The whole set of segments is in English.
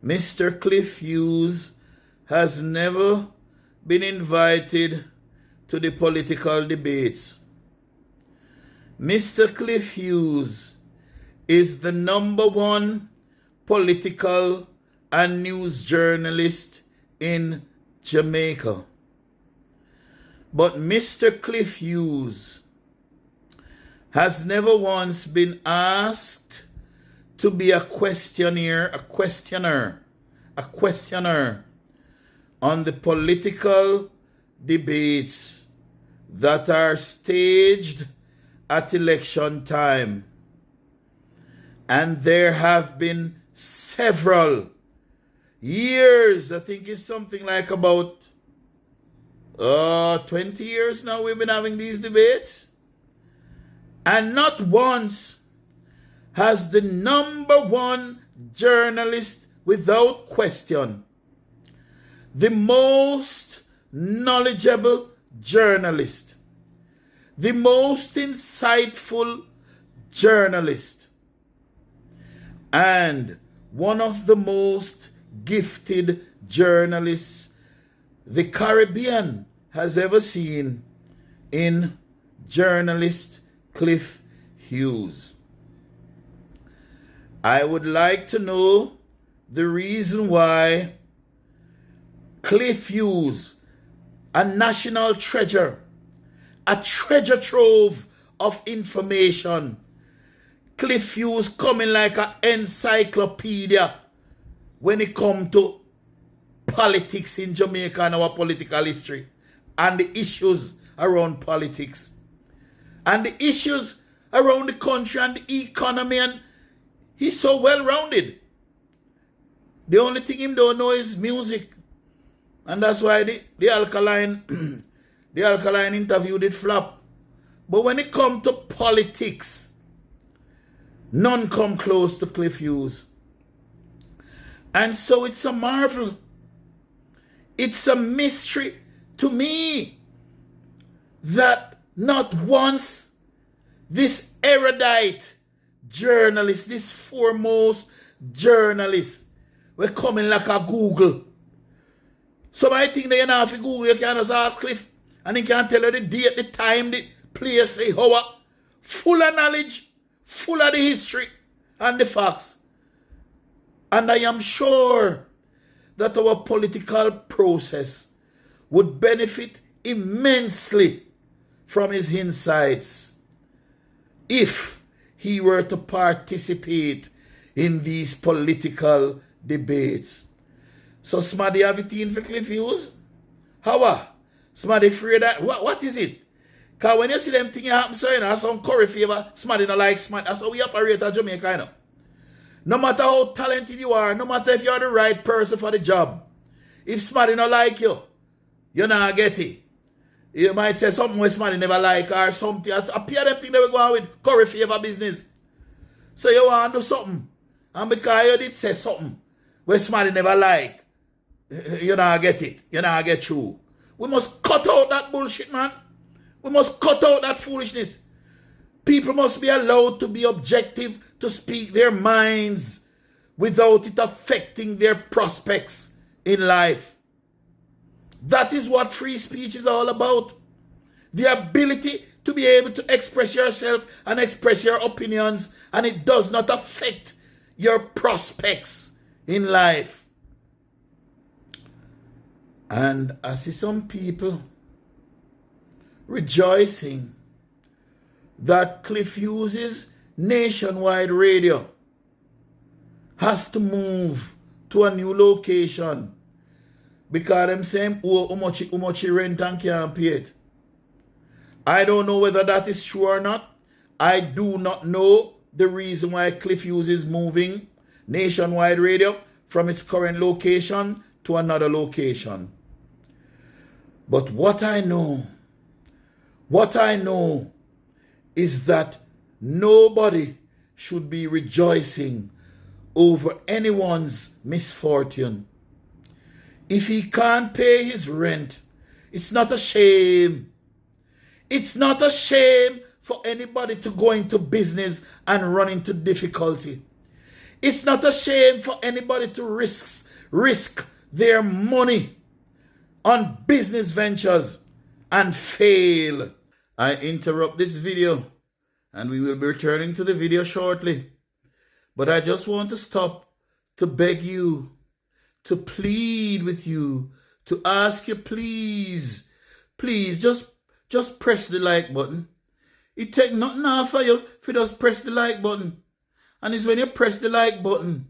Mr. Cliff Hughes has never been invited to the political debates. Mr. Cliff Hughes is the #1 political and news journalist in Jamaica. But Mr. Cliff Hughes has never once been asked to be a questioner on the political debates that are staged at election time. And there have been several years, I think it's something like about 20 years now we've been having these debates. And not once has the #1 journalist, without question, the most knowledgeable journalist, the most insightful journalist, and one of the most gifted journalists the Caribbean has ever seen in journalist Cliff Hughes. I would like to know the reason why Cliff Hughes, a national treasure, a treasure trove of information, Cliff Hughes coming like an encyclopedia when it comes to politics in Jamaica and our political history and the issues around politics and the issues around the country and the economy, and he's so well-rounded. The only thing him don't know is music. And that's why the alkaline the alkaline interview did flop. But when it comes to politics, none come close to Cliff Hughes. And so it's a marvel. It's a mystery to me that not once this erudite journalist, this foremost journalist, we're coming like a Google. Somebody think that you don't have to Google, you can just ask Cliff, and he can tell you the date, the time, the place, the hour, full of knowledge, full of the history and the facts. And I am sure that our political process would benefit immensely from his insights if he were to participate in these political debates. So somebody have it in for Cliff Hughes? How? Somebody afraid that? What is it? Because when you see them things happen, so you know, some curry favor, somebody not like smart. That's how we operate at Jamaica, you know. No matter how talented you are, no matter if you're the right person for the job, if somebody not like you, you're not get it. You might say something where somebody never like or something. Appear them thing they will go on with curry favor business. So you want to do something. And because you did say something where somebody never like, you not get it. You not get through. We must cut out that bullshit, man. We must cut out that foolishness. People must be allowed to be objective, to speak their minds without it affecting their prospects in life. That is what free speech is all about. The ability to be able to express yourself and express your opinions, and it does not affect your prospects in life. And I see some people rejoicing that Cliff Hughes' nationwide radio has to move to a new location because them saying how much he rent and can't pay it. I don't know whether that is true or not. I do not know the reason why Cliff Hughes is moving nationwide radio from its current location to another location. But what I know is that nobody should be rejoicing over anyone's misfortune. If he can't pay his rent, it's not a shame. It's not a shame for anybody to go into business and run into difficulty. It's not a shame for anybody to risk their money on business ventures and fail. I interrupt this video and we will be returning to the video shortly. But I just want to stop to beg you, to plead with you, to ask you, please, just press the like button. It take nothing off for you if you just press the like button. And it's when you press the like button,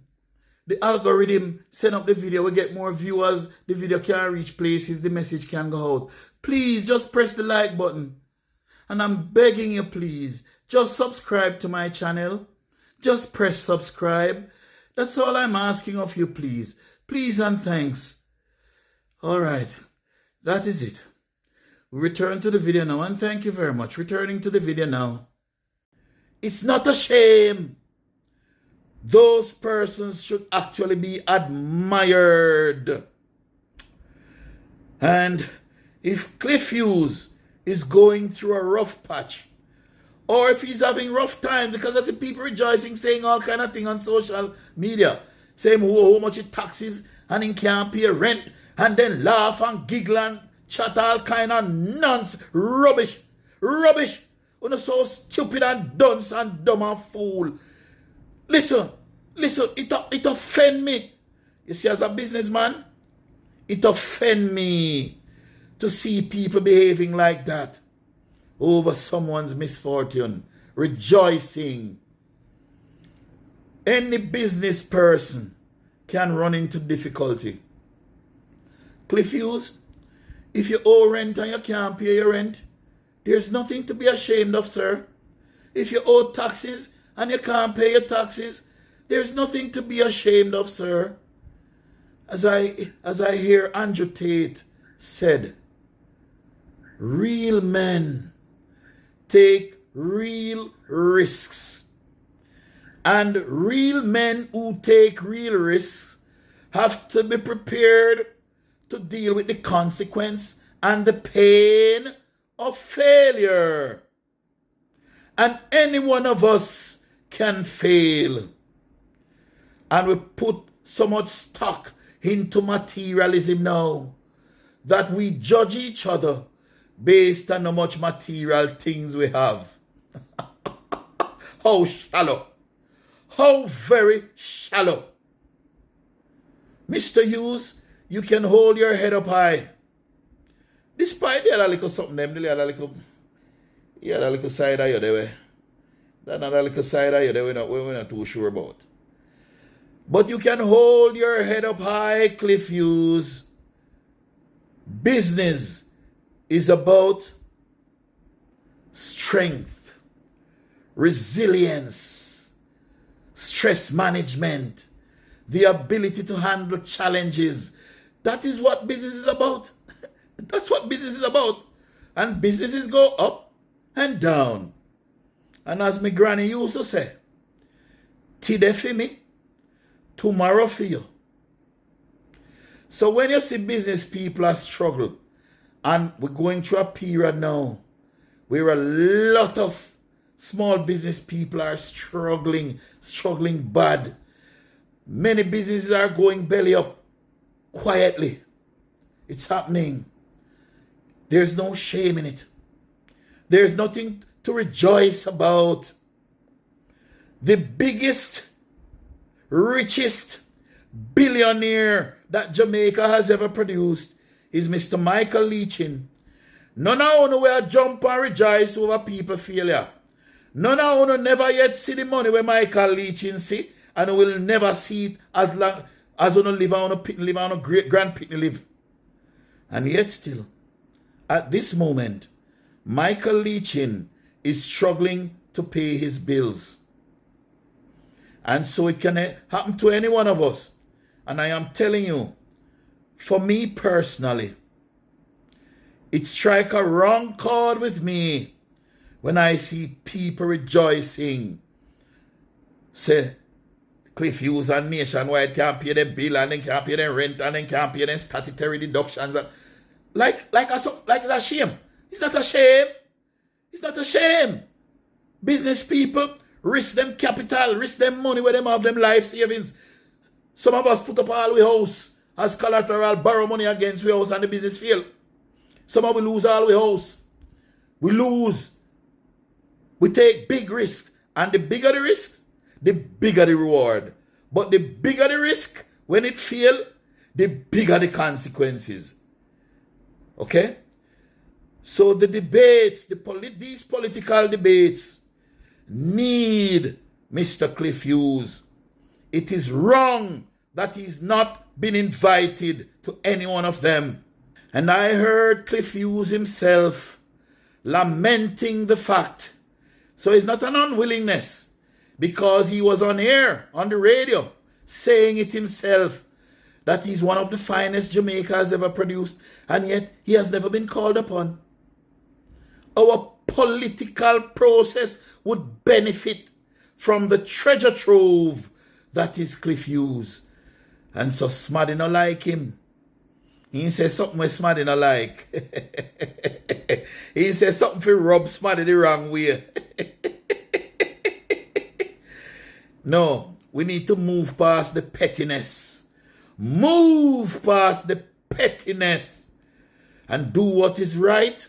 the algorithm send up the video, we get more viewers, the video can reach places, the message can go out. Please, just press the like button. And I'm begging you, please, just subscribe to my channel. Just press subscribe. That's all I'm asking of you, please. Please and thanks. All right, that is it. We return to the video now, and thank you very much. Returning to the video now. It's not a shame. Those persons should actually be admired. And if Hughes is going through a rough patch, or if he's having rough time, because I see people rejoicing, saying all kind of things on social media, saying how much it taxes and he can't pay rent, and then laugh and giggle and chat all kind of nonsense, rubbish. You're so stupid and dunce and dumb and fool. Listen, it offend me. You see, as a businessman, it offend me to see people behaving like that over someone's misfortune, rejoicing. Any business person can run into difficulty. Hughes, if you owe rent and you can't pay your rent, there's nothing to be ashamed of, sir. If you owe taxes and you can't pay your taxes, there's nothing to be ashamed of, sir. As I hear Andrew Tate said, real men take real risks. And real men who take real risks have to be prepared to deal with the consequence and the pain of failure. And any one of us can fail. And we put so much stock into materialism now that we judge each other based on how much material things we have. How shallow. How very shallow. Mr. Hughes, you can hold your head up high. Despite the other little something, the other little side of you there. That other little side of you there we're not too sure about. But you can hold your head up high, Hughes. Business is about strength, resilience, stress management, the ability to handle challenges. That is what business is about. That's what business is about. And businesses go up and down. And as my granny used to say, today for me, tomorrow for you. So when you see business people are struggle, and we're going through a period now where a lot of small business people are struggling bad. Many businesses are going belly up quietly. It's happening. There's no shame in it. There's nothing to rejoice about. The biggest, richest billionaire that Jamaica has ever produced is Mr. Michael Leachin. None of you will jump and rejoice over people failure. None of you never yet see the money where Michael Leachin see, and will never see it as long as you live on a great grand pitney live. And yet still, at this moment, Michael Leachin is struggling to pay his bills. And so it can happen to any one of us. And I am telling you, for me personally, it strikes a wrong chord with me when I see people rejoicing. Say, Hughes and Nationwide can't pay their bill, and they can't pay their rent, and they can't pay their statutory deductions. Like it's a shame. It's not a shame. It's not a shame. Business people risk them capital, risk them money where them have them life savings. Some of us put up all we house as collateral, borrow money against we house and the business fail. Some of we lose all we house. We lose. We take big risks. And the bigger the risk, the bigger the reward. But the bigger the risk, when it fail, the bigger the consequences. Okay? So the debates, these political debates need Mr. Cliff Hughes. It is wrong that he's not been invited to any one of them. And I heard Cliff Hughes himself lamenting the fact. So it's not an unwillingness, because he was on air, on the radio, saying it himself, that he's one of the finest Jamaica has ever produced, and yet he has never been called upon. Our political process would benefit from the treasure trove that is Cliff Hughes. And so Smaddy no like him. He says something where Smaddy no like. He says something for rub Smaddy the wrong way. No, we need to move past the pettiness. Move past the pettiness and do what is right,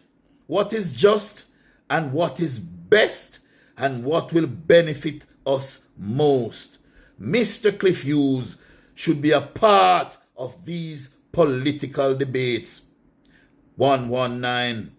what is just, and what is best, and what will benefit us most. Mr. Cliff Hughes should be a part of these political debates. 119